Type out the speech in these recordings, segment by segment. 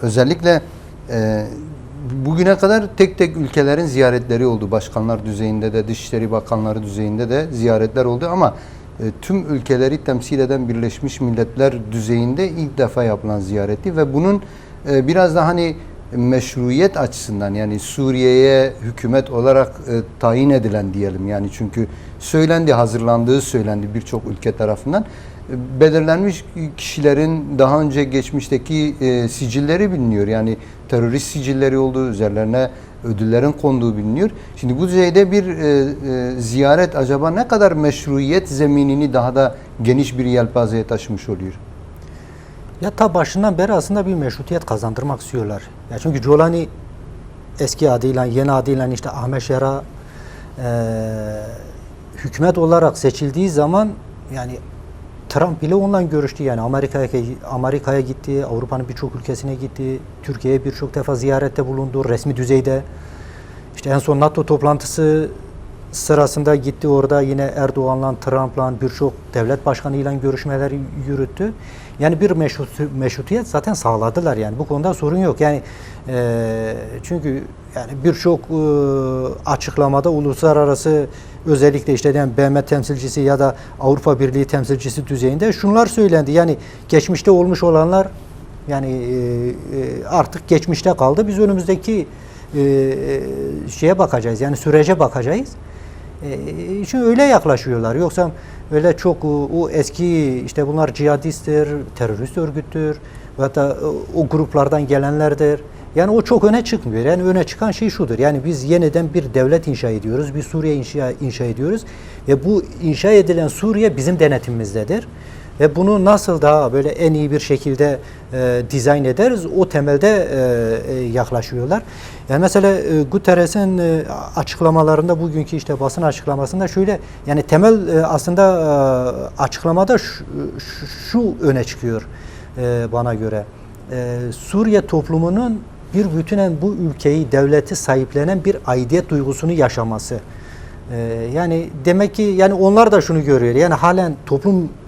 özellikle bugüne kadar tek tek ülkelerin ziyaretleri oldu. Başkanlar düzeyinde de, Dışişleri Bakanları düzeyinde de ziyaretler oldu ama tüm ülkeleri temsil eden Birleşmiş Milletler düzeyinde ilk defa yapılan ziyaretti ve bunun biraz da hani meşruiyet açısından, yani Suriye'ye hükümet olarak tayin edilen diyelim, yani çünkü söylendi, hazırlandığı söylendi birçok ülke tarafından, belirlenmiş kişilerin daha önce geçmişteki sicilleri biliniyor. Yani terörist sicilleri olduğu, üzerlerine ödüllerin konduğu biliniyor. Şimdi bu düzeyde bir ziyaret acaba ne kadar meşruiyet zeminini daha da geniş bir yelpazeye taşımış oluyor? Ya ta başından beri aslında bir meşrutiyet kazandırmak istiyorlar. Ya çünkü Jolani eski adıyla, yeni adıyla işte Ahmet Şera hükümet olarak seçildiği zaman yani Trump bile onunla görüştü, yani Amerika'ya gitti, Avrupa'nın birçok ülkesine gitti, Türkiye'ye birçok defa ziyarette bulundu resmi düzeyde. İşte en son NATO toplantısı sırasında gitti, orada yine Erdoğan'la, Trump'la, birçok devlet başkanıyla görüşmeler yürüttü. Yani bir meşrutiyet zaten sağladılar, yani bu konuda sorun yok. Yani çünkü yani birçok açıklamada uluslararası, özellikle işte yani BM temsilcisi ya da Avrupa Birliği temsilcisi düzeyinde şunlar söylendi. Yani geçmişte olmuş olanlar yani artık geçmişte kaldı. Biz önümüzdeki şeye bakacağız, yani sürece bakacağız. Çünkü öyle yaklaşıyorlar. Yoksa öyle çok o eski işte bunlar cihadisttir, terörist örgüttür ve da o gruplardan gelenlerdir. Yani o çok öne çıkmıyor. Yani öne çıkan şey şudur. Yani biz yeniden bir devlet inşa ediyoruz. Bir Suriye inşa ediyoruz. Ve bu inşa edilen Suriye bizim denetimimizdedir. Ve bunu nasıl daha böyle en iyi bir şekilde dizayn ederiz, o temelde yaklaşıyorlar. Yani mesela Guterres'in açıklamalarında, bugünkü işte basın açıklamasında şöyle, yani temel aslında açıklamada şu öne çıkıyor bana göre. Suriye toplumunun bir bütünen bu ülkeyi, devleti sahiplenen bir aidiyet duygusunu yaşaması. Yani demek ki yani onlar da şunu görüyor. Yani halen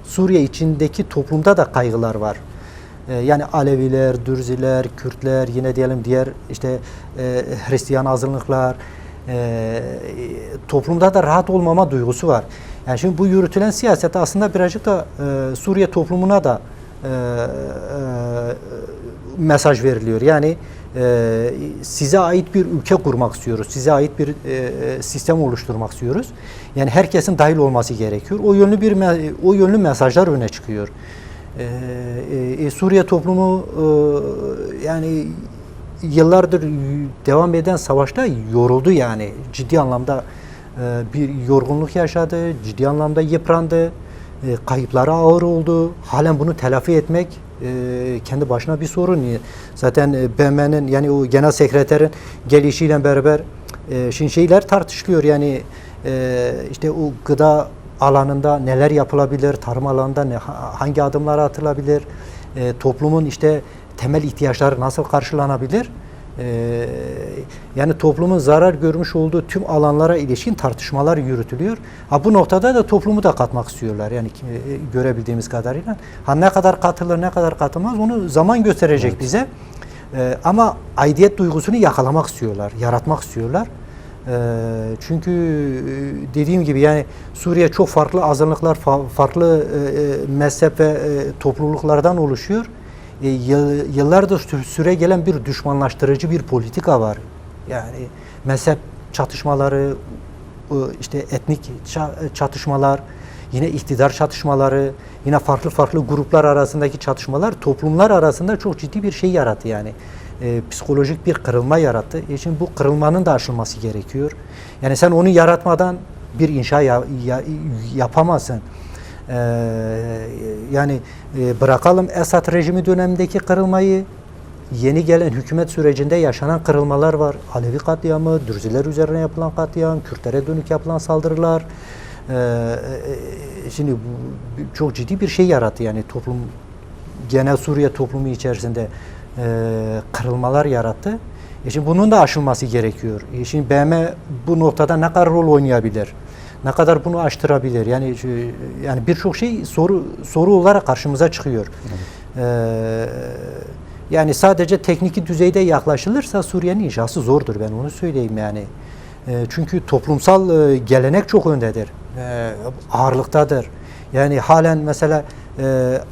Suriye içindeki toplumda da kaygılar var. Yani Aleviler, Dürziler, Kürtler, yine diyelim diğer işte Hristiyan azınlıklar, toplumda da rahat olmama duygusu var. Yani şimdi bu yürütülen siyaset aslında birazcık da Suriye toplumuna da mesaj veriliyor. Yani size ait bir ülke kurmak istiyoruz, size ait bir sistem oluşturmak istiyoruz. Yani herkesin dahil olması gerekiyor. O yönlü mesajlar öne çıkıyor. Suriye toplumu yani yıllardır devam eden savaşta yoruldu, yani ciddi anlamda bir yorgunluk yaşadı, ciddi anlamda yıprandı, kayıpları ağır oldu. Halen bunu telafi etmek kendi başına bir sorun. Zaten BM'nin, yani o genel sekreterin gelişiyle beraber şimdi şeyler tartışılıyor. Yani işte o gıda alanında neler yapılabilir, tarım alanında hangi adımlar atılabilir, toplumun işte temel ihtiyaçları nasıl karşılanabilir? Yani toplumun zarar görmüş olduğu tüm alanlara ilişkin tartışmalar yürütülüyor. Bu noktada da toplumu da katmak istiyorlar, yani görebildiğimiz kadarıyla. Ne kadar katılır, ne kadar katılmaz onu zaman gösterecek, evet, bize. Ama aidiyet duygusunu yakalamak istiyorlar, yaratmak istiyorlar. Çünkü dediğim gibi yani Suriye çok farklı azınlıklar, farklı mezhep ve topluluklardan oluşuyor. Yıllardır süre gelen bir düşmanlaştırıcı bir politika var. Yani mezhep çatışmaları, işte etnik çatışmalar, yine iktidar çatışmaları, yine farklı gruplar arasındaki çatışmalar toplumlar arasında çok ciddi bir şey yarattı, yani. Psikolojik bir kırılma yarattı. Şimdi bu kırılmanın da aşılması gerekiyor. Yani sen onu yaratmadan bir inşa yapamazsın. Yani bırakalım Esad rejimi dönemindeki kırılmayı, yeni gelen hükümet sürecinde yaşanan kırılmalar var. Alevi katliamı, Dürziler üzerine yapılan katliam, Kürtlere dönük yapılan saldırılar. Şimdi çok ciddi bir şey yarattı, yani toplum, genel Suriye toplumu içerisinde kırılmalar yarattı. Şimdi bunun da aşılması gerekiyor. Şimdi BM bu noktada ne kadar rol oynayabilir? Ne kadar bunu aştırabilir? Yani birçok şey soru olarak karşımıza çıkıyor. Evet. Yani sadece tekniki düzeyde yaklaşılırsa Suriye'nin inşası zordur, ben onu söyleyeyim yani. Çünkü toplumsal gelenek çok öndedir. Ağırlıktadır. Yani halen mesela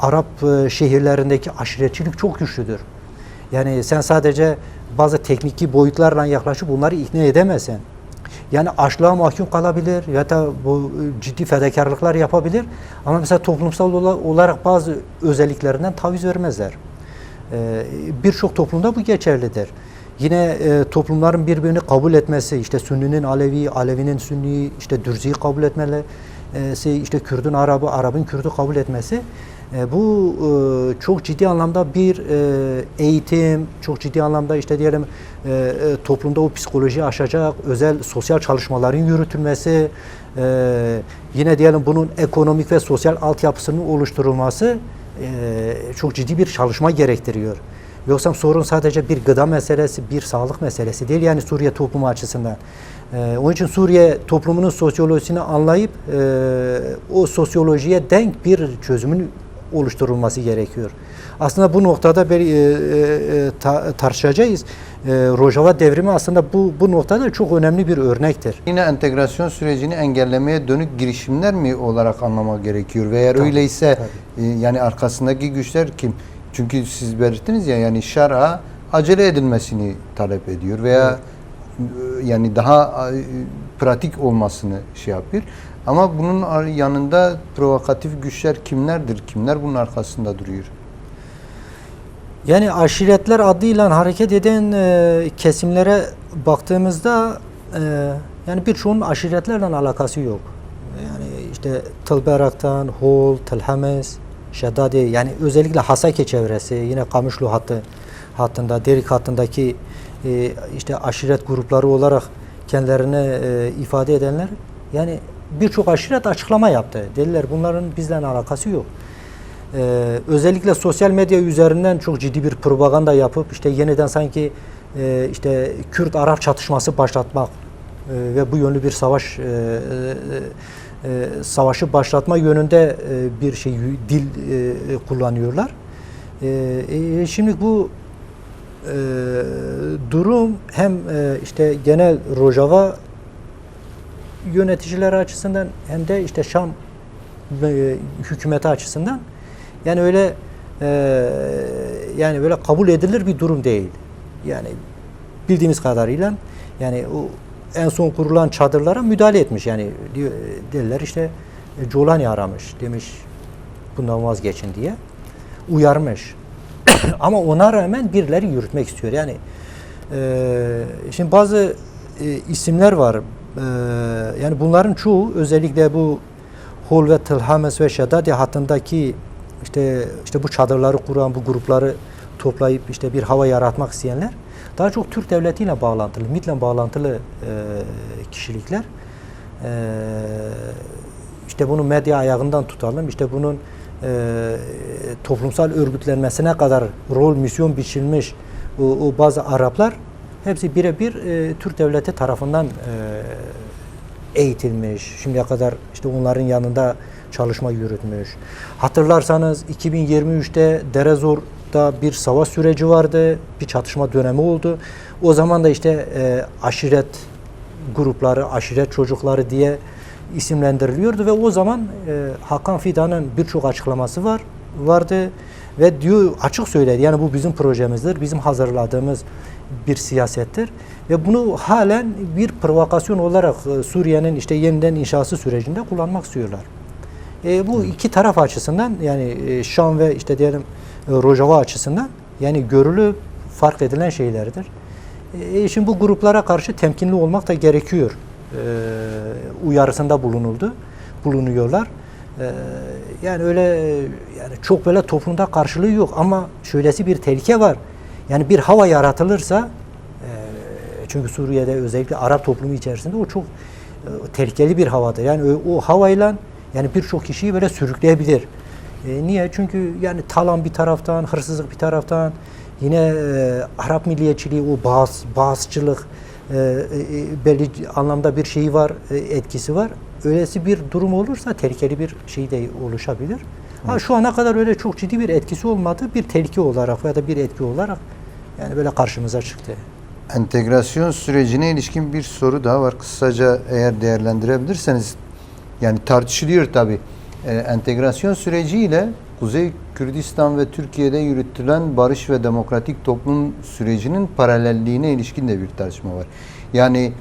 Arap şehirlerindeki aşiretçilik çok güçlüdür. Yani sen sadece bazı tekniki boyutlarla yaklaşıp bunları ikna edemezsin. Yani açlığa mahkum kalabilir ya da bu ciddi fedakarlıklar yapabilir. Ama mesela toplumsal olarak bazı özelliklerinden taviz vermezler. Birçok toplumda bu geçerlidir. Yine toplumların birbirini kabul etmesi, işte Sünninin Alevi, Alevinin Sünni, işte Dürzi'yi kabul etmeleri, işte Kürdün Arap'ı, Arap'ın Kürt'ü kabul etmesi, bu çok ciddi anlamda bir eğitim, çok ciddi anlamda işte diyelim toplumda o psikolojiyi aşacak özel sosyal çalışmaların yürütülmesi, yine diyelim bunun ekonomik ve sosyal altyapısının oluşturulması çok ciddi bir çalışma gerektiriyor. Yoksa sorun sadece bir gıda meselesi, bir sağlık meselesi değil yani Suriye toplumu açısından. Onun için Suriye toplumunun sosyolojisini anlayıp o sosyolojiye denk bir çözümün oluşturulması gerekiyor. Aslında bu noktada tartışacağız. Rojava devrimi aslında bu noktada çok önemli bir örnektir. Yine entegrasyon sürecini engellemeye dönük girişimler mi olarak anlamak gerekiyor? Ve eğer öyleyse yani arkasındaki güçler kim? Çünkü siz belirttiniz ya yani şer'a acele edilmesini talep ediyor veya yani daha pratik olmasını şey yapıyor. Ama bunun yanında provokatif güçler kimlerdir? Kimler bunun arkasında duruyor? Yani aşiretler adıyla hareket eden kesimlere baktığımızda yani birçoğunun aşiretlerle alakası yok. Yani işte Tılberak'tan, Hol, Tılhames, Şeddadi, yani özellikle Hasake çevresi, yine Kamışlu hattında, Derik hattındaki işte aşiret grupları olarak kendilerini ifade edenler, yani birçok aşiret açıklama yaptı. Dediler bunların bizle alakası yok. Özellikle sosyal medya üzerinden çok ciddi bir propaganda yapıp işte yeniden sanki işte Kürt-Arap çatışması başlatmak ve bu yönlü bir savaşı başlatma yönünde bir dil kullanıyorlar. Şimdi bu durum hem işte genel Rojava yöneticileri açısından hem de işte Şam hükümeti açısından yani öyle yani böyle kabul edilir bir durum değil. Yani bildiğimiz kadarıyla yani o en son kurulan çadırlara müdahale etmiş. Yani derler işte Colani aramış, demiş bundan vazgeçin diye uyarmış. Ama ona rağmen birileri yürütmek istiyor. Yani şimdi bazı isimler var. Yani bunların çoğu özellikle bu Hol ve Tılhames ve Şeddadi hattındaki işte bu çadırları kuran bu grupları toplayıp işte bir hava yaratmak isteyenler daha çok Türk devletiyle bağlantılı, MİT'le bağlantılı kişilikler. İşte bunu medya ayağından tutalım. İşte bunun toplumsal örgütlenmesine kadar rol, misyon biçilmiş o bazı Araplar hepsi birebir Türk devleti tarafından eğitilmiş. Şimdiye kadar işte onların yanında çalışma yürütmüş. Hatırlarsanız 2023'te Derezor'da bir savaş süreci vardı. Bir çatışma dönemi oldu. O zaman da işte aşiret grupları, aşiret çocukları diye isimlendiriliyordu ve o zaman Hakan Fidan'ın birçok açıklaması vardı ve diyor, açık söyledi. Yani bu bizim projemizdir, bizim hazırladığımız bir siyasettir ve bunu halen bir provokasyon olarak Suriye'nin işte yeniden inşası sürecinde kullanmak istiyorlar. Bu iki taraf açısından yani Şam ve işte diyelim Rojava açısından yani görülüp fark edilen şeylerdir. Şimdi bu gruplara karşı temkinli olmak da gerekiyor. Uyarısında bulunuyorlar. Yani öyle yani çok böyle toplumda karşılığı yok ama şöylesi bir tehlike var. Yani bir hava yaratılırsa çünkü Suriye'de özellikle Arap toplumu içerisinde o çok tehlikeli bir havadır. Yani o havayla yani birçok kişiyi böyle sürükleyebilir. Niye? Çünkü yani talan bir taraftan, hırsızlık bir taraftan, yine Arap milliyetçiliği, o bağızçılık belli anlamda bir şeyi var, etkisi var. Öylesi bir durum olursa tehlikeli bir şey de oluşabilir. Ha, şu ana kadar öyle çok ciddi bir etkisi olmadı. Bir tehlike olarak veya da bir etki olarak yani böyle karşımıza çıktı. Entegrasyon sürecine ilişkin bir soru daha var. Kısaca eğer değerlendirebilirseniz, yani tartışılıyor tabii. Entegrasyon süreciyle Kuzey Kürdistan ve Türkiye'de yürütülen barış ve demokratik toplum sürecinin paralelliğine ilişkin de bir tartışma var. Yani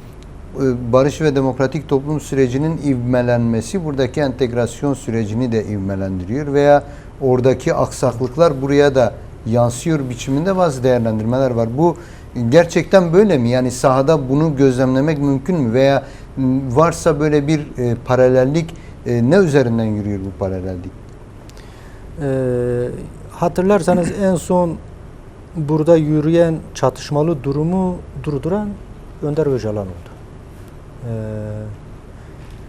barış ve demokratik toplum sürecinin ivmelenmesi buradaki entegrasyon sürecini de ivmelendiriyor veya oradaki aksaklıklar buraya da yansıyor biçiminde bazı değerlendirmeler var. Bu gerçekten böyle mi? Yani sahada bunu gözlemlemek mümkün mü? Veya varsa böyle bir paralellik, ne üzerinden yürüyor bu paralellik? Hatırlarsanız en son burada yürüyen çatışmalı durumu durduran Önder Öcalan oldu.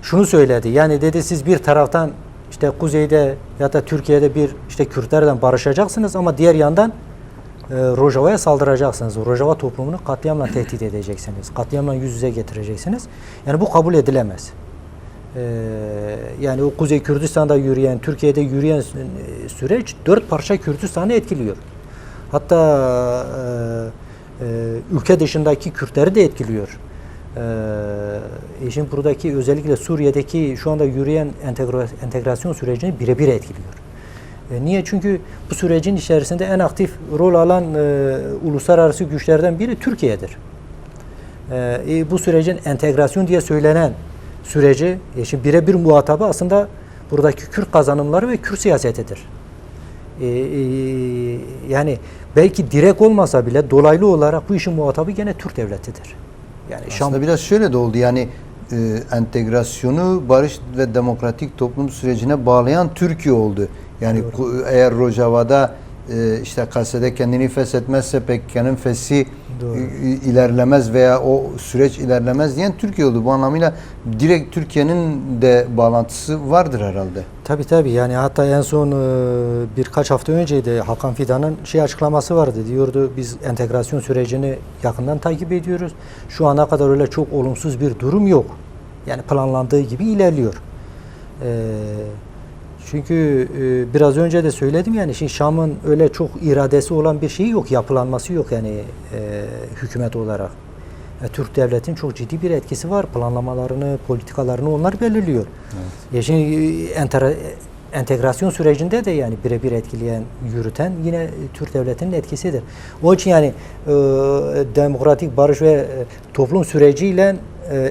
Şunu söyledi. Yani dedi, siz bir taraftan işte kuzeyde ya da Türkiye'de bir işte Kürtlerden barışacaksınız ama diğer yandan Rojava'ya saldıracaksınız. Rojava toplumunu katliamla tehdit edeceksiniz. Katliamla yüz yüze getireceksiniz. Yani bu kabul edilemez. Yani o Kuzey Kürdistan'da yürüyen, Türkiye'de yürüyen süreç 4 parça Kürdistan'ı etkiliyor. Hatta ülke dışındaki Kürtleri de etkiliyor. Şimdi buradaki özellikle Suriye'deki şu anda yürüyen entegrasyon sürecini birebir etkiliyor. Niye? Çünkü bu sürecin içerisinde en aktif rol alan uluslararası güçlerden biri Türkiye'dir. Bu sürecin entegrasyon diye söylenen süreci, şimdi birebir muhatabı aslında buradaki Kürt kazanımları ve Kürt siyasetidir. Yani belki direkt olmasa bile dolaylı olarak bu işin muhatabı gene Türk devletidir. Yani aslında biraz şöyle de oldu, yani entegrasyonu barış ve demokratik toplum sürecine bağlayan Türkiye oldu. Yani eğer Rojava'da işte Kase'de kendini feshetmezse PKK'nın feshi ilerlemez veya o süreç ilerlemez diyen Türkiye oldu. Bu anlamıyla direkt Türkiye'nin de bağlantısı vardır herhalde. Tabii yani hatta en son birkaç hafta önceydi Hakan Fidan'ın açıklaması vardı. Diyordu, biz entegrasyon sürecini yakından takip ediyoruz. Şu ana kadar öyle çok olumsuz bir durum yok. Yani planlandığı gibi ilerliyor. Çünkü biraz önce de söyledim, yani şimdi Şam'ın öyle çok iradesi olan bir şeyi yok, yapılanması yok yani hükümet olarak. Türk devletinin çok ciddi bir etkisi var. Planlamalarını, politikalarını onlar belirliyor. Evet. Şimdi entegrasyon sürecinde de yani birebir etkileyen, yürüten yine Türk devletinin etkisidir. Onun için yani demokratik barış ve toplum süreciyle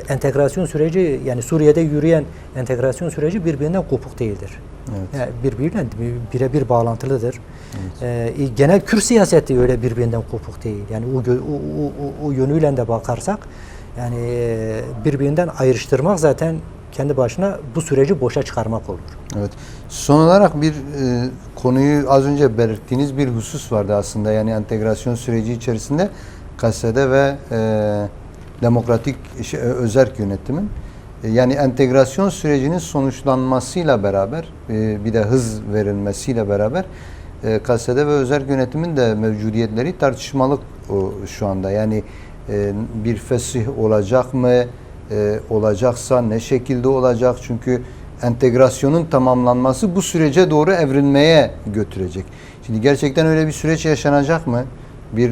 entegrasyon süreci, yani Suriye'de yürüyen entegrasyon süreci birbirinden kopuk değildir. Evet. Yani birbiriyle birebir bağlantılıdır. Evet. Genel Kürt siyaseti öyle birbirinden kopuk değil. Yani o yönüyle de bakarsak yani birbirinden ayrıştırmak zaten kendi başına bu süreci boşa çıkarmak olur. Evet. Son olarak bir konuyu az önce belirttiğiniz bir husus vardı aslında. Yani entegrasyon süreci içerisinde KSD ve demokratik özerk yönetimin, yani entegrasyon sürecinin sonuçlanmasıyla beraber bir de hız verilmesiyle beraber KSD ve özerk yönetimin de mevcudiyetleri tartışmalı şu anda. Yani bir fesih olacak mı? Olacaksa ne şekilde olacak? Çünkü entegrasyonun tamamlanması bu sürece doğru evrilmeye götürecek. Şimdi gerçekten öyle bir süreç yaşanacak mı? Bir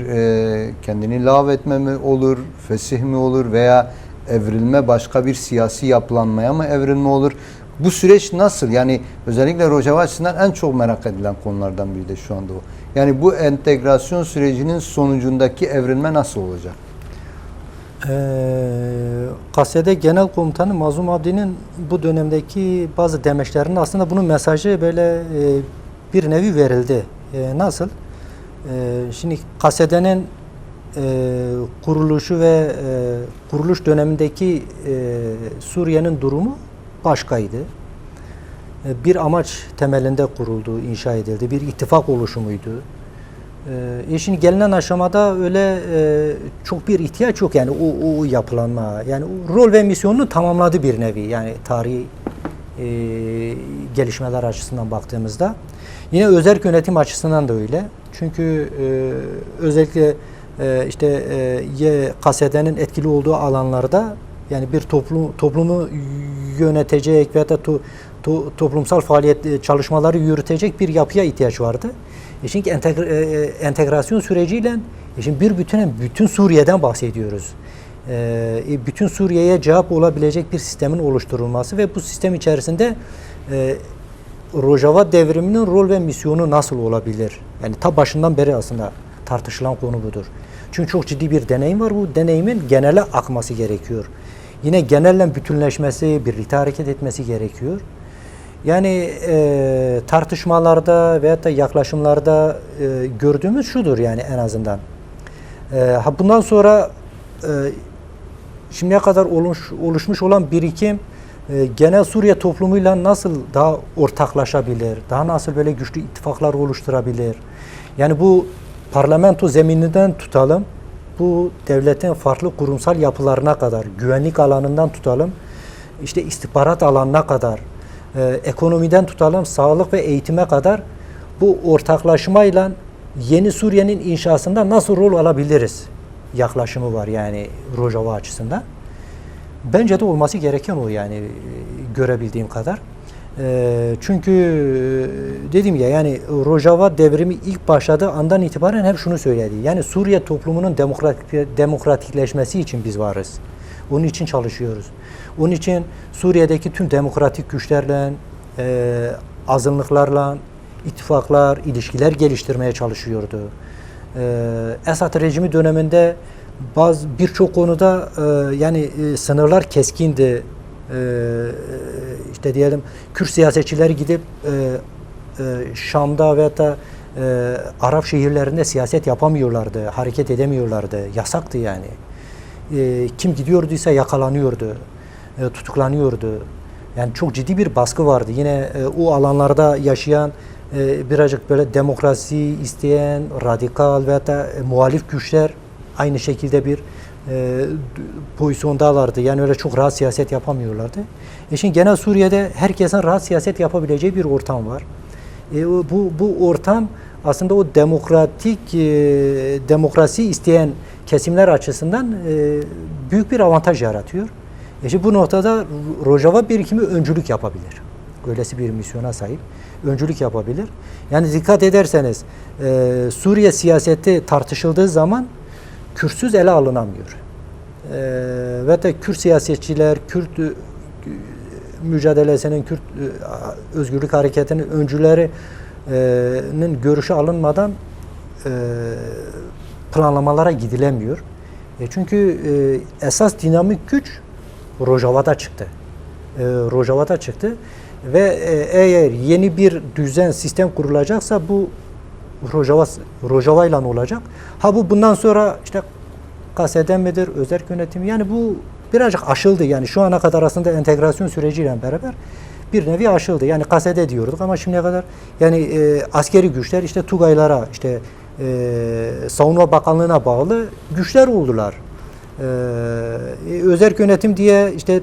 kendini lağvetme mi olur, fesih mi olur veya evrilme başka bir siyasi yapılanmaya mı evrilme olur? Bu süreç nasıl? Yani özellikle Rojava açısından en çok merak edilen konulardan biri de şu anda o. Yani bu entegrasyon sürecinin sonucundaki evrilme nasıl olacak? KSD Genel Komutanı Mazlum Abdi'nin bu dönemdeki bazı demeçlerinin aslında bunun mesajı böyle bir nevi verildi. Nasıl? Şimdi KSD'nin kuruluşu ve kuruluş dönemindeki Suriye'nin durumu başkaydı. Bir amaç temelinde kuruldu, inşa edildi. Bir ittifak oluşumuydu. Şimdi gelinen aşamada öyle çok bir ihtiyaç yok yani o yapılanma. Yani o rol ve misyonunu tamamladı bir nevi. Yani tarihi gelişmeler açısından baktığımızda. Yine özerk yönetim açısından da öyle. Çünkü özellikle işte KSD'nin etkili olduğu alanlarda yani bir toplumu yönetecek veya da toplumsal faaliyet çalışmaları yürütecek bir yapıya ihtiyaç vardı. Şimdi entegrasyon süreciyle şimdi bütün Suriye'den bahsediyoruz. Bütün Suriye'ye cevap olabilecek bir sistemin oluşturulması ve bu sistem içerisinde Rojava devriminin rol ve misyonu nasıl olabilir? Yani ta başından beri aslında tartışılan konu budur. Çünkü çok ciddi bir deneyim var. Bu deneyimin genele akması gerekiyor. Yine genelle bütünleşmesi, birlikte hareket etmesi gerekiyor. Yani tartışmalarda veyahut da yaklaşımlarda gördüğümüz şudur yani en azından. Bundan sonra şimdiye kadar oluşmuş olan birikim genel Suriye toplumuyla nasıl daha ortaklaşabilir, daha nasıl böyle güçlü ittifaklar oluşturabilir? Yani bu parlamento zemininden tutalım, bu devletin farklı kurumsal yapılarına kadar, güvenlik alanından tutalım, işte istihbarat alanına kadar, ekonomiden tutalım, sağlık ve eğitime kadar bu ortaklaşmayla yeni Suriye'nin inşasında nasıl rol alabiliriz yaklaşımı var yani Rojava açısından. Bence de olması gereken o yani görebildiğim kadar. Çünkü dedim ya yani Rojava devrimi ilk başladığı andan itibaren hep şunu söyledi. Yani Suriye toplumunun demokratikleşmesi için biz varız. Onun için çalışıyoruz. Onun için Suriye'deki tüm demokratik güçlerle, azınlıklarla, ittifaklar, ilişkiler geliştirmeye çalışıyordu. Esad rejimi döneminde birçok konuda yani sınırlar keskindi. İşte diyelim Kürt siyasetçileri gidip Şam'da veyahut da Arap şehirlerinde siyaset yapamıyorlardı, hareket edemiyorlardı. Yasaktı yani. Kim gidiyorduysa yakalanıyordu, tutuklanıyordu. Yani çok ciddi bir baskı vardı. Yine o alanlarda yaşayan birazcık böyle demokrasi isteyen, radikal veyahut da muhalif güçler aynı şekilde bir pozisyondalardı. Yani öyle çok rahat siyaset yapamıyorlardı. Şimdi genel Suriye'de herkesin rahat siyaset yapabileceği bir ortam var. Bu ortam aslında o demokrasi isteyen kesimler açısından büyük bir avantaj yaratıyor. Şimdi bu noktada Rojava birikimi öncülük yapabilir. Öylesi bir misyona sahip. Öncülük yapabilir. Yani dikkat ederseniz Suriye siyaseti tartışıldığı zaman Kürtsüz ele alınamıyor. Ve de Kürt siyasetçiler, Kürt mücadelesinin, Kürt özgürlük hareketinin öncülerinin görüşü alınmadan planlamalara gidilemiyor. Çünkü esas dinamik güç Rojava'da çıktı. Rojava'da çıktı ve eğer yeni bir düzen, sistem kurulacaksa bu Rojava ile olacak. Bu bundan sonra işte KSD midir, özerk yönetim yani bu birazcık aşıldı. Yani şu ana kadar aslında entegrasyon süreciyle beraber bir nevi aşıldı. Yani KSD diyorduk ama şimdiye kadar yani askeri güçler işte Tugaylara, işte Savunma Bakanlığı'na bağlı güçler oldular. Özerk yönetim diye işte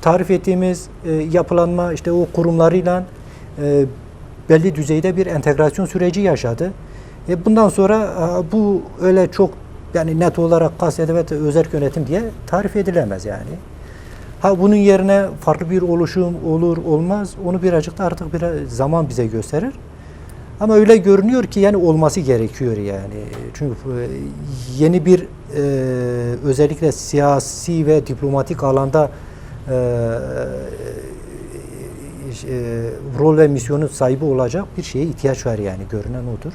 tarif ettiğimiz yapılanma işte o kurumlarıyla belli düzeyde bir entegrasyon süreci yaşadı. Bundan sonra bu öyle çok yani net olarak KSD ve özerk yönetim diye tarif edilemez yani. Bunun yerine farklı bir oluşum olur olmaz onu birazcık da artık biraz zaman bize gösterir. Ama öyle görünüyor ki yani olması gerekiyor yani. Çünkü yeni bir özellikle siyasi ve diplomatik alanda rol ve misyonun sahibi olacak bir şeye ihtiyaç var yani görünen odur.